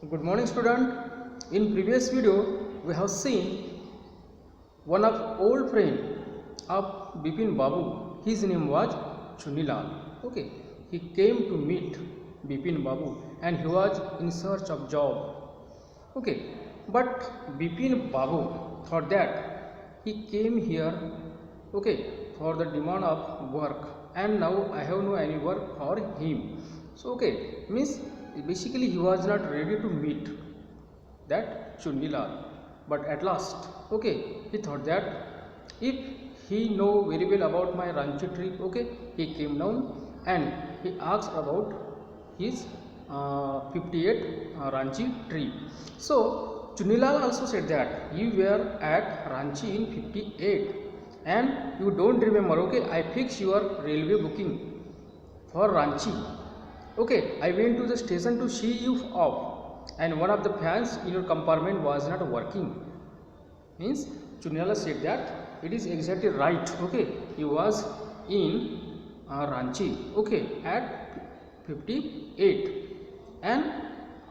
Good morning, student. In previous video, we have seen one of old friend of Bipin Babu. His name was Chunilal. Okay, he came to meet Bipin Babu and he was in search of job. Okay, but Bipin Babu thought that he came here, okay, for the demand of work, and now I have no any work for him. So okay, means basically he was not ready to meet that Chunilal. But at last, okay, he thought that if he know very well about my Ranchi trip, okay, he came down and he asked about his 58 Ranchi trip. So Chunilal also said that you were at Ranchi in 58 and you don't remember, okay, I fixed your railway booking for Ranchi. Okay, I went to the station to see you off and one of the fans in your compartment was not working. Means Chunilal said that it is exactly right. Okay, he was in Ranchi, okay, at 58 and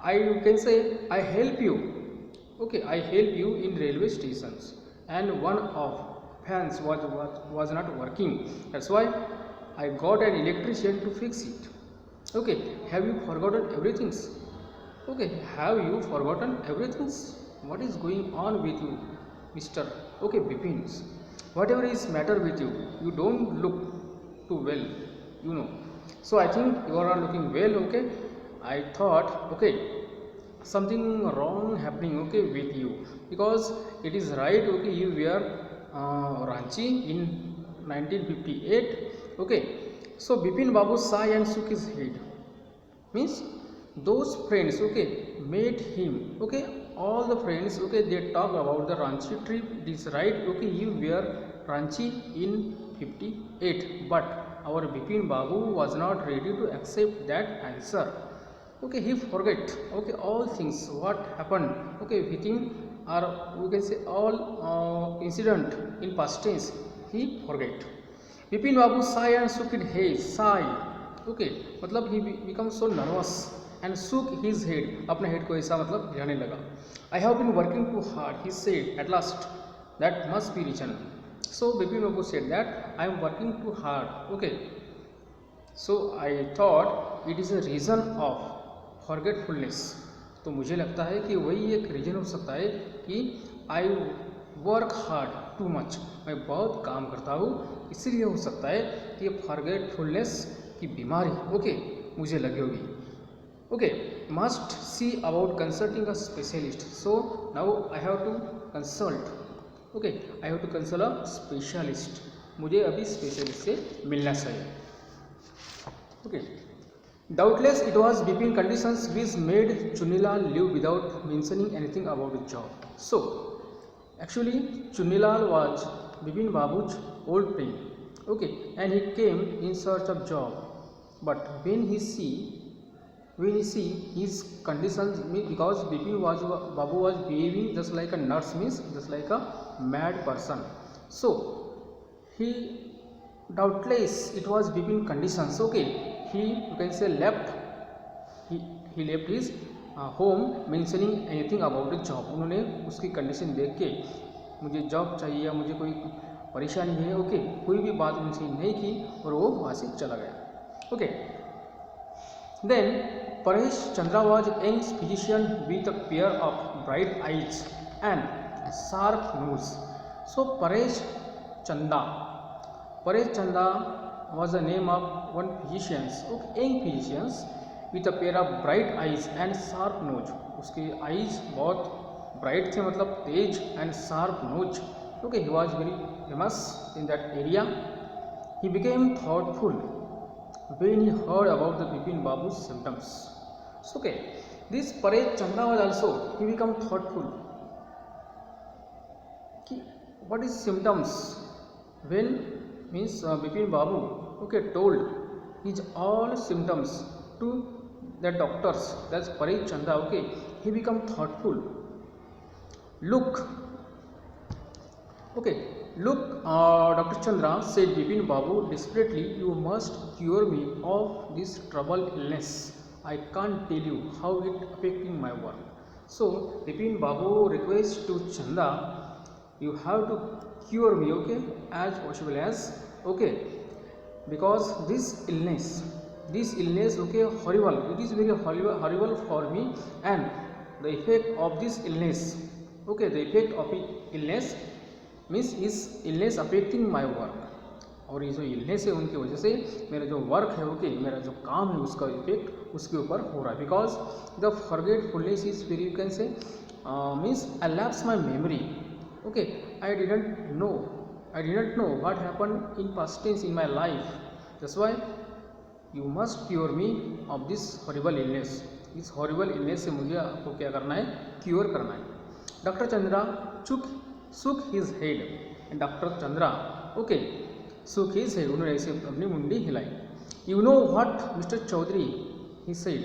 I can say I help you, okay, I help you in railway stations and one of fans was not working. That's why I got an electrician to fix it. Okay, have you forgotten everything? Okay, have you forgotten everything? What is going on with you, Mr. Okay, Bipin? Whatever is matter with you, you don't look too well, you know. So I think you are not looking well. Okay, I thought, okay, something wrong happening, okay, with you, because it is right, okay, you were Ranchi in 1958. Okay, so Bipin Babu sighed and shook his head. Means those friends, okay, made him, okay, all the friends, okay, they talk about the Ranchi trip. It is right, okay, you were Ranchi in 58, but our Bipin Babu was not ready to accept that answer. Okay, he forget, okay, all things what happened, okay, with him, or we can say all incident in past tense he forget. Bipin Babu sighed and shook his head. Sigh, okay, मतलब he become so nervous and shook his head. अपने head को ऐसा मतलब हिलाने लगा. I have been working too hard, he said at last. That must be reason. So Bipin Babu said that I am working too hard. Okay. So I thought it is a reason of forgetfulness. तो मुझे लगता है कि वही एक reason हो सकता है कि I work hard too much, मैं बहुत काम करता हूँ, इसीलिए हो सकता है कि ये फॉरगेटफुलनेस की बीमारी, ओके, मुझे लगी होगी. Okay, must see about consulting a specialist. So now I have to consult, okay, I have to consult a specialist. मुझे अभी स्पेशलिस्ट से मिलना चाहिए. Okay, doubtless it was Bipin conditions which made Chunilal leave without mentioning anything about the job. So actually Chunilal was Bipin Babu's old friend, okay, and he came in search of job. But when he see his conditions, because Bipin Babu was behaving just like a nurse, means just like a mad person. So he, doubtless it was Bipin conditions, okay, he, you can say, left left his home mentioning anything about the job. उन्होंने उसकी condition देख के मुझे job चाहिए या मुझे कोई परेशानी है, ओके, कोई भी बात उनसे नहीं की और वो वहाँ से चला गया. Okay, then Paresh Chandra was a young physician with a pair of bright eyes and sharp nose. So Paresh Chanda was the name of one physician, okay, young physician with a pair of bright eyes and sharp nose. उसके eyes बहुत bright थे, मतलब तेज, and sharp nose. Okay, he was very famous in that area. He became thoughtful when he heard about the Bipin Babu's symptoms. So, okay, this Paresh Chandra was also, he became thoughtful. What is symptoms? When means Bipin Babu, okay, told his all symptoms to the doctors, that's Paresh Chandra, okay, he become thoughtful. Look, okay, look, Dr. Chandra, said Bipin Babu desperately, you must cure me of this trouble illness. I can't tell you how it affecting my work. So Bipin Babu requests to Chanda, you have to cure me, okay, as possible as, okay, because this illness, okay, horrible, it is very horrible for me, and the effect of this illness, okay, the effect of illness means इस illness affecting my work, और ये जो illness है उनकी वजह से मेरा जो वर्क है, ओके, मेरा जो काम है उसका इफेक्ट उसके ऊपर हो रहा है. Because the forgetfulness is very, you can say means I lapse my memory, okay, I didn't know what happen in past tense in my life. That's why you must cure me of this horrible illness. इस horrible illness से मुझे आपको क्या करना है, cure करना है. Doctor Chandra shook his head, and Dr. Chandra, okay, shook his head, उन्होंने ऐसे अपनी मुंडी हिलाई. You know what, Mr. Chaudhary, he said,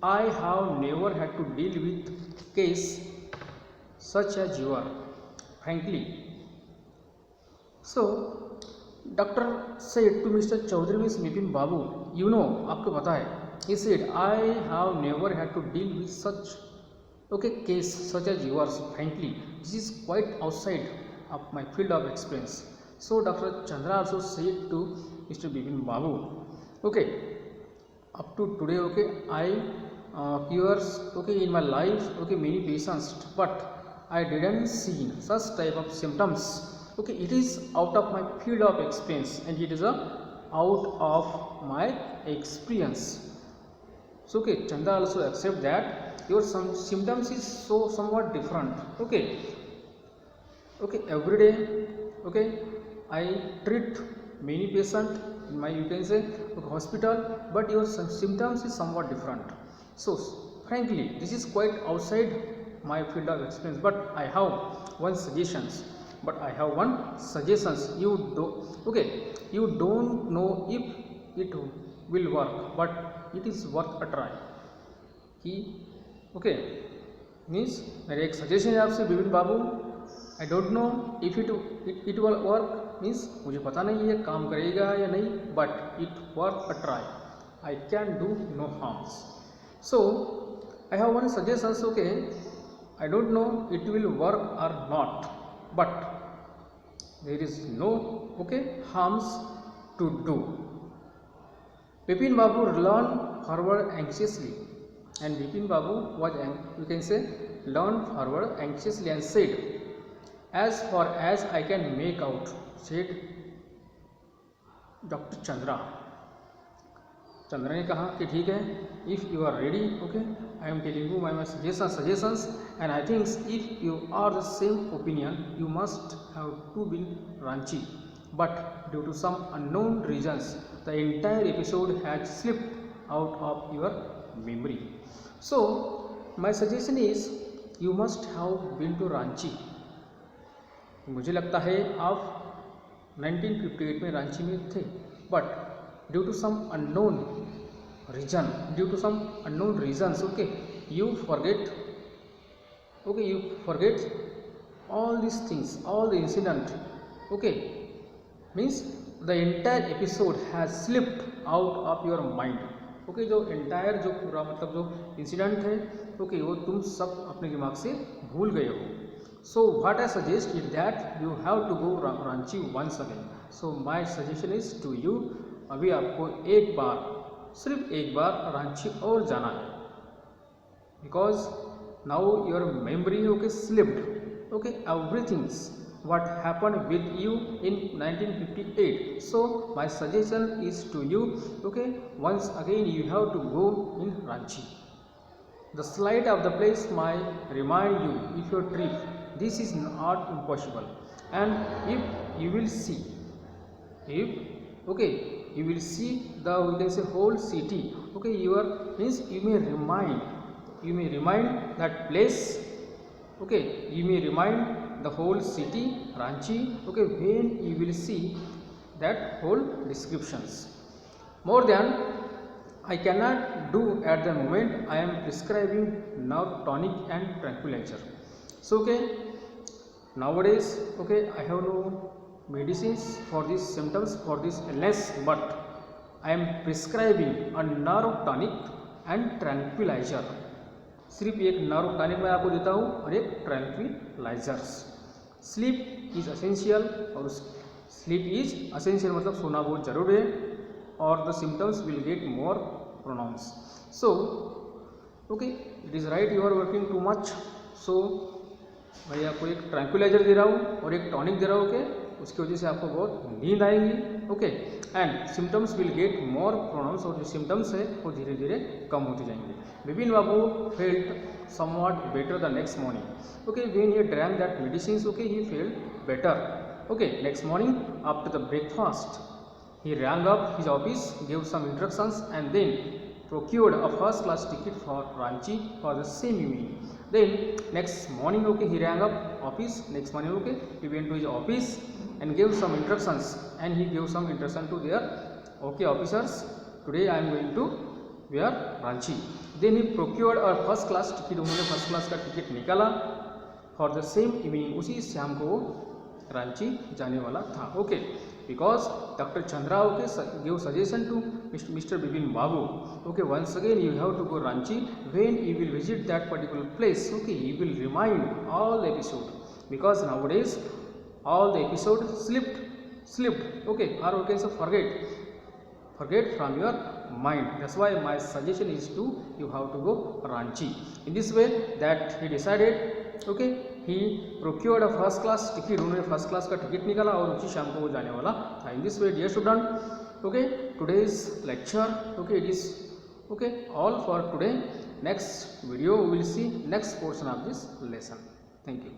I have never had to deal with case such as you are, frankly. So Doctor said to Mr. Chaudhary, Miss Bipin Babu, you know, आपको पता है, he said, I have never had to deal with such, okay, case such as yours, frankly, this is quite outside of my field of experience. So Dr. Chandra also said to Mr. Bipin Babu, okay, up to today, okay, I cures, okay, in my life, okay, many patients, but I didn't see such type of symptoms, okay, it is out of my field of experience, and it is out of my experience. So okay, Chandra also accept that your some symptoms is so somewhat different, okay, every day, okay, I treat many patient in my, you can say, okay, hospital, but your symptoms is somewhat different. So frankly this is quite outside my field of experience, but I have one suggestions, you do, okay, you don't know if it will work, but it is worth a try. कि okay, means मेरे एक suggestion है आपसे Bipin Babu, I don't know if it will work, means मुझे पता नहीं है काम करेगा या नहीं, but it worth a try, I can do no harms. So I have one suggestions, okay, I don't know it will work और not, but there is no, okay, harms to do. Bipin Babu learned forward anxiously, and Bipin Babu was, you can say, learned forward anxiously and said, as far as I can make out, said Dr. Chandra. Chandra ने कहा कि ठीक है, if you are ready, okay, I am telling you my suggestions, and I think if you are the same opinion, you must have to be Ranchi, but due to some unknown reasons the entire episode has slipped out of your memory. So my suggestion is you must have been to Ranchi. मुझे लगता है आप 1958 में रांची में थे, but due to some unknown reasons, okay, you forget all these things, all the incident, okay, means the entire episode has slipped out of your mind, okay, जो entire जो पूरा मतलब जो इंसिडेंट है, okay, वो तुम सब अपने दिमाग से भूल गए हो. So what I suggest is that you have to go Ranchi once again. So my suggestion is to you, अभी आपको सिर्फ एक बार रांची और जाना है, because now your memory, okay, slipped, okay, everything what happened with you in 1958. So my suggestion is to you, okay, once again you have to go in Ranchi. The slide of the place might remind you if your trip, this is not impossible, and if you will see, you will see the, we can say, whole city, okay, you may remind that place, okay, you may remind the whole city Ranchi, okay, when you will see that whole descriptions. More than I cannot do at the moment, I am prescribing now tonic and tranquilizer. So okay, nowadays, okay, I have no medicines for these symptoms, for this illness, but I am prescribing a nerve tonic and tranquilliser. सिर्फ एक nerve tonic मैं आपको देता हूँ और एक tranquillisers. Sleep is essential, और sleep is essential मतलब सोना बहुत जरूरी है, और the symptoms will get more pronounce. So okay, it is right you are working too much. सो मैं आपको एक ट्रैंक्विलाइजर दे रहा हूँ और एक टॉनिक दे रहा हूँ। ओके, उसकी वजह से आपको बहुत नींद आएगी। Okay, and symptoms will get more pronounce, और जो सिम्टम्स है वो धीरे धीरे कम होते जाएंगे। Vipin Babu felt somewhat better the next morning. Okay, when he drank that medicine, okay, he felt better. Okay, next morning after the breakfast he rang up his office, gave some instructions, and then procured a first class ticket for Ranchi for the same evening. Then next morning, okay, he rang up office. Next morning, okay, he went to his office and gave some instructions, and he gave some instruction to their okay officers. Today I am going to wear Ranchi. Then he procured a first class ticket. उन्होंने first class का ticket निकाला for the same evening. उसी शाम को रांची जाने वाला था। Okay, because Dr. Chandra, okay, gave suggestion to Mr. Bipin Babu. Okay, once again you have to go Ranchi. When you will visit that particular place, okay, you will remind all the episode, because nowadays all the episode slipped, okay, or you can say forget from your mind. That's why my suggestion is to you have to go Ranchi. In this way that he decided, okay, he procured a first class ticket. उन्होंने first class का ticket निकाला और उसी शाम को वो जाने वाला था। In this way dear student, okay, today's lecture, okay, it is okay all for today. Next video we will see next portion of this lesson. Thank you.